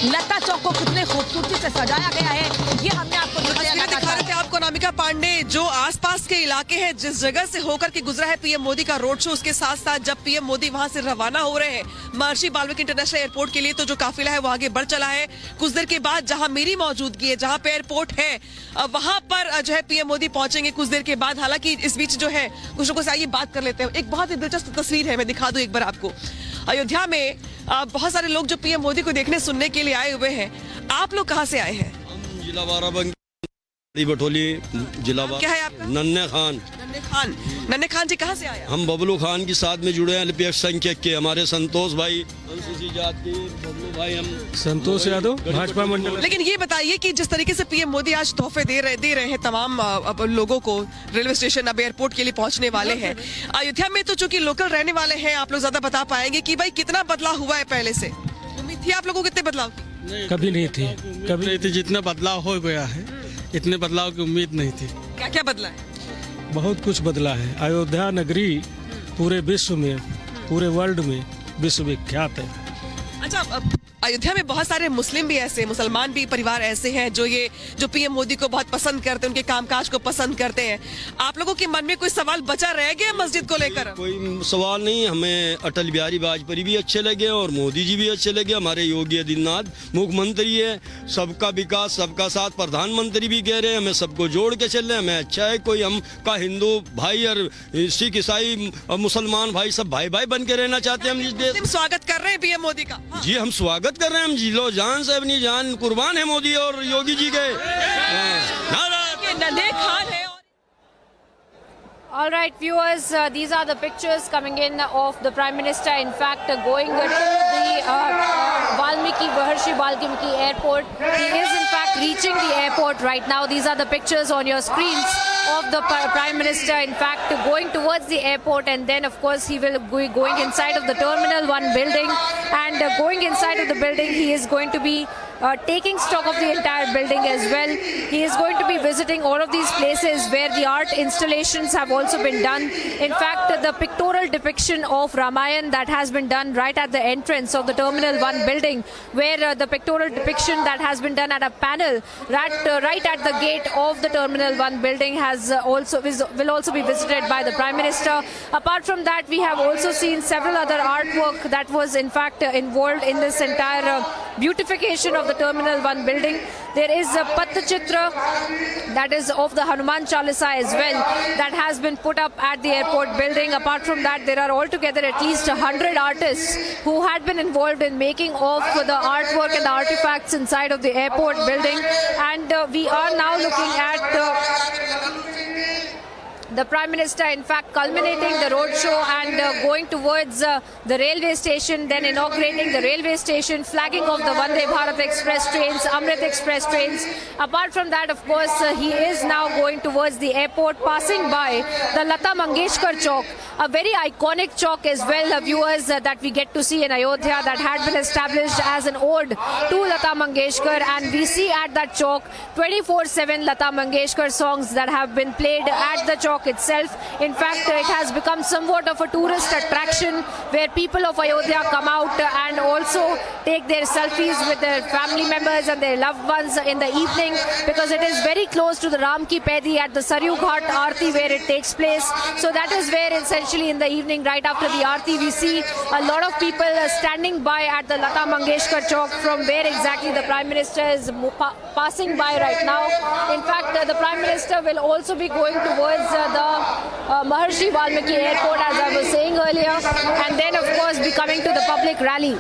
लता चौक को कितने खूबसूरती से सजाया गया है, ये हमने आपको दिखा रहे थे आपको अनामिका पांडे, जो आसपास के इलाके हैं जिस जगह से होकर के गुजरा है पीएम मोदी का रोड शो, उसके साथ साथ जब पीएम मोदी वहां से रवाना हो रहे हैं महर्षि वाल्मीकि इंटरनेशनल एयरपोर्ट के लिए, तो जो काफिला है वो आगे बढ़ चला है। कुछ देर के बाद जहां मेरी मौजूदगी है, जहां पे एयरपोर्ट है, वहां पर जो है पीएम मोदी पहुंचेंगे कुछ देर के बाद। हालांकि इस बीच जो है कुछ लोगों से आइए बात कर लेते हैं। एक बहुत ही दिलचस्प तस्वीर है, मैं दिखा दूं एक बार आपको। अयोध्या में बहुत सारे लोग जो पीएम मोदी को देखने सुनने के लिए आए हुए हैं। आप लोग कहाँ से आए हैं? हम जिला बाराबंकी बटोली जिला। क्या है आपका? नन्हे खान। नन्हे खान जी कहाँ से आए? हम बबलू खान के साथ में जुड़े हैं, अल्पसंख्यक संख्यक के। हमारे संतोष भाई अनुसूचित जाति बबलू भाई, हम संतोष यादव भाजपा मंडल। लेकिन ये बताइए कि जिस तरीके से पीएम मोदी आज तोहफे दे रहे हैं तमाम लोगों को, रेलवे स्टेशन अब एयरपोर्ट के लिए पहुंचने वाले हैं अयोध्या में, तो चूंकि लोकल रहने वाले हैं आप लोग ज्यादा बता पाएंगे कि भाई कितना बदलाव हुआ है पहले से? उम्मीद थी आप लोगों को कितने बदलाव की? कभी नहीं थी। जितना बदलाव हो गया है इतने बदलाव की उम्मीद नहीं थी। क्या क्या बदला है? बहुत कुछ बदला है। अयोध्या नगरी पूरे विश्व में, पूरे वर्ल्ड में विश्वविख्यात है। अच्छा, अयोध्या में बहुत सारे मुस्लिम भी ऐसे, मुसलमान भी परिवार ऐसे हैं जो पीएम मोदी को बहुत पसंद करते हैं, उनके कामकाज को पसंद करते हैं। आप लोगों के मन में कोई सवाल बचा रह गया मस्जिद को लेकर? कोई सवाल नहीं। हमें अटल बिहारी वाजपेयी भी अच्छे लगे और मोदी जी भी अच्छे लगे। हमारे योगी आदित्यनाथ मुख्यमंत्री है, सबका विकास सबका साथ प्रधानमंत्री भी कह रहे हैं, हमें सबको जोड़ के चल रहे हैं। हमें अच्छा है, कोई हम का हिंदू भाई और सिख ईसाई और मुसलमान भाई सब भाई भाई बन के रहना चाहते हैं। हम स्वागत कर रहे हैं पीएम मोदी का। जी हम स्वागत कर रहे हैं। हम जिलो जान से अपनी जान कुर्बान है मोदी और योगी जी के। नन्हे खान है। All right, viewers, these are the pictures coming in of the Prime Minister, in fact, going to the Maharishi Valmiki Airport. He is, in fact, reaching the airport right now. These are the pictures on your screens of the Prime Minister, in fact, going towards the airport, and then, of course, he will be going inside of the Terminal 1 building, and going inside of the building, he is going to be taking stock of the entire building as well. He is going to be visiting all of these places where the art installations have also been done. In fact, the pictorial depiction of Ramayan that has been done right at the entrance of the Terminal 1 building, where the pictorial depiction that has been done at a panel right at the gate of the Terminal 1 building will also be visited by the Prime Minister. Apart from that, we have also seen several other artwork that was in fact involved in this entire beautification of the Terminal 1 building. There is a Pattachitra that is of the Hanuman Chalisa as well that has been put up at the airport building. Apart from that, there are altogether at least 100 artists who had been involved in making of the artwork and the artifacts inside of the airport building. And we are now looking at the Prime Minister, in fact, culminating the roadshow and going towards the railway station, then inaugurating the railway station, flagging of the Vande Bharat Express trains, Amrit Express trains. Apart from that, of course, he is now going towards the airport, passing by the Lata Mangeshkar Chowk, a very iconic chowk as well, viewers, that we get to see in Ayodhya, that had been established as an ode to Lata Mangeshkar. And we see at that chowk 24/7 Lata Mangeshkar songs that have been played at the chowk itself. In fact, it has become somewhat of a tourist attraction where people of Ayodhya come out and also take their selfies with their family members and their loved ones in the evening, because it is very close to the Ram Ki Paidi at the Saryu Ghat Aarti where it takes place. So that is where essentially in the evening, right after the Aarti, we see a lot of people standing by at the Lata Mangeshkar Chowk, from where exactly the Prime Minister is passing by right now. In fact, the Prime Minister will also be going towards the Maharishi Valmiki Airport, as I was saying earlier, and then of course be coming to the public rally.